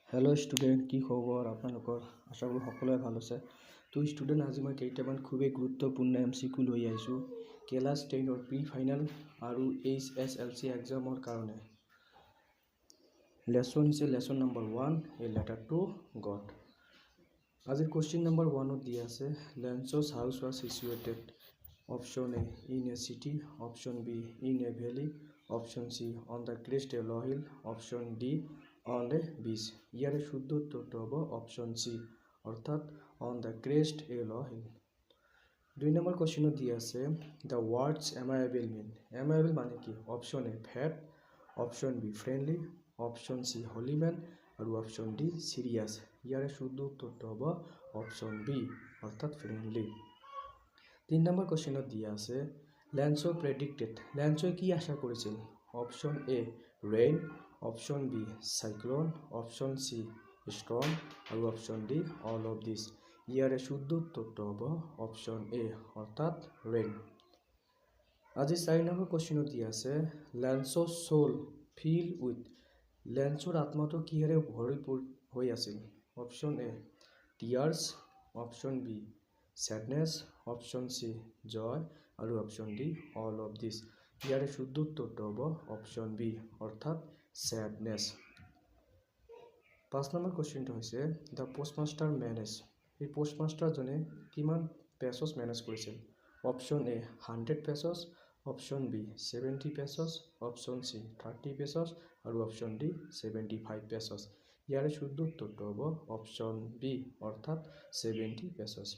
Hello' student, কি খবৰ আপোনালোকৰ? আশা কৰোঁ সকলোৱে ভাল আছে। তো ষ্টুডেণ্ট, আজি মই কেইটামান খুবেই গুৰুত্বপূৰ্ণ MCQ লৈ আহিছোঁ ক্লাছ 10ৰ প্ৰি ফাইনেল আৰু HSLC এক্সামৰ কাৰণে। লেচন হৈছে lesson number 1, a letter to God. আজিৰ কুৱেশ্যন নম্বৰ 1ত দিয়া আছে, Lencho's house was situated. Option A in a city, option B in a valley, option C on the crest of a hill, option D on a beach. ইয়াৰে শুদ্ধ উত্তৰটো হ'ব option C, অৰ্থাৎ on the crest of a hill. 2 number কুৱেশ্যনত দিয়া আছে, the words এমাইবল mein. Amiable মানে কি? Option A fat, option B friendly, option C holy men আৰু অপশ্যন ডি চিৰিয়াছ। ইয়াৰে শুদ্ধ উত্তৰটো হ'ব অপশ্যন বি, অৰ্থাৎ ফ্ৰেণ্ডলি। 3 নম্বৰ কুৱেশ্যনত দিয়া আছে, লেঞ্চ প্ৰেডিক্টেড। লেঞ্চই কি আশা কৰিছিল? Option A rain, option B cyclone, option C storm আৰু option D all of these. ইয়াৰে শুদ্ধ উত্তৰটো হ'ব অপশ্যন এ, অৰ্থাৎ ৰেইন। আজি 4 নম্বৰ কুৱেশ্যনত দিয়া আছে, লেঞ্চছ চ'ল ফিল উইথ। লেঞ্চৰ আত্মাটো কিহেৰে ভৰি হৈ আছিল? Option A tears, option B sadness, option C joy আৰু option D all of these. ইয়াৰে শুদ্ধ উত্তৰটো হ'ব অপশ্যন বি, অৰ্থাৎ চেডনেছ। 5 নম্বৰ কুৱেশ্যনটো হৈছে, দ্য পোষ্টমাষ্টাৰ মেনেজ। এই পোষ্টমাষ্টাৰজনে কিমান পেজছ মেনেজ কৰিছিল? Option A 100 pages, option B 70 pages, option C 30 pages আৰু অপশ্যন ডি 75 পেজছ। ইয়াৰে শুদ্ধ উত্তৰটো হ'ব অপশ্যন বি, অৰ্থাৎ 70 পেজছ।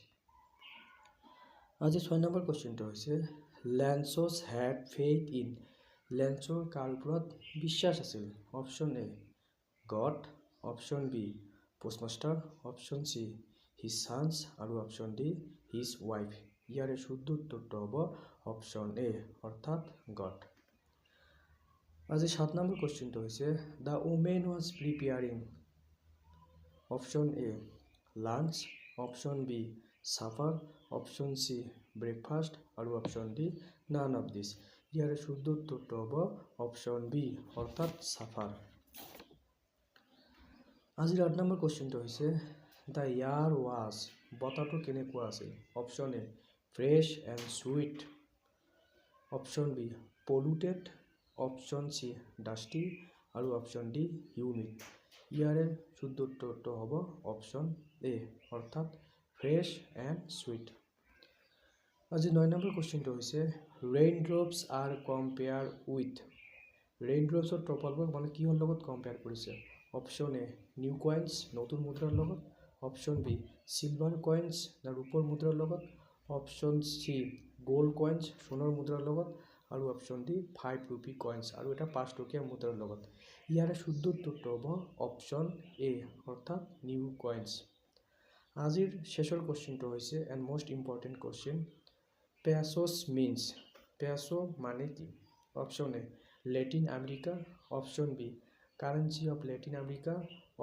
আজি 6 নম্বৰ কুৱেশ্যনটো হৈছে, লেঞ্চছ হেড ফেইথ ইন। লেঞ্চৰ কাৰ ওপৰত বিশ্বাস আছিল? Option A God, option B postmaster, option C his sons আৰু অপশ্যন ডি হিজ ৱাইফ। ইয়াৰে শুদ্ধ উত্তৰটো হ'ব অপশ্যন এ, অৰ্থাৎ গড। আজি 7 নম্বৰ কুৱেশ্যনটো হৈছে, the women was preparing. Option A lunch, option B supper, option C breakfast আৰু option D none of these. ইয়াৰে শুদ্ধ উত্তৰটো হ'ব অপশ্যন বি, অৰ্থাৎ চাপাৰ। আজিৰ 8 নম্বৰ কুৱেশ্যনটো হৈছে, দ্য এয়াৰ ৱাজ। বতাহটো কেনেকুৱা আছিল? Option A fresh and sweet, option B polluted, option C dusty আৰু অপশ্যন ডি হিউমিড। ইয়াৰে শুদ্ধ উত্তৰটো হ'ব অপশ্যন এ, অৰ্থাৎ ফ্ৰেছ এণ্ড চুইট। আজি 9 নম্বৰ কুৱেশ্যনটো হৈছে, rain drops are compared with. Rain ড্ৰপছৰ টোপালবোৰ মানে কিহৰ লগত কম্পেয়াৰ কৰিছে? অপশ্যন এ নিউ কইনছ, নতুন মুদ্ৰাৰ লগত, অপশ্যন বি চিলভাৰ কইনছ, ৰূপৰ মুদ্ৰাৰ লগত, অপশ্যন চি গ'ল্ড কইনছ, সোণৰ মুদ্ৰাৰ লগত আৰু অপশ্যন ডি 5 ৰূপী কইনছ আৰু এটা 5 টকীয়া মুদ্ৰাৰ লগত। ইয়াৰে শুদ্ধ উত্তৰটো হ'ব অপশ্যন এ, অৰ্থাৎ নিউ কইনছ। আজিৰ শেষৰ কুৱেশ্যনটো হৈছে, and most important question, pesos means. Peso' মানে কি? Option A Latin America, option B currency of Latin America,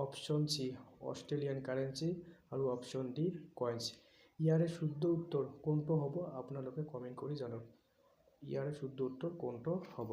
option C Australian currency আৰু অপশ্যন ডি কইনছ। ইয়াৰে শুদ্ধ উত্তৰ কোনটো হ'ব আপোনালোকে কমেণ্ট কৰি জনাওক। ইয়াৰে শুদ্ধ উত্তৰ কোনটো হ'ব?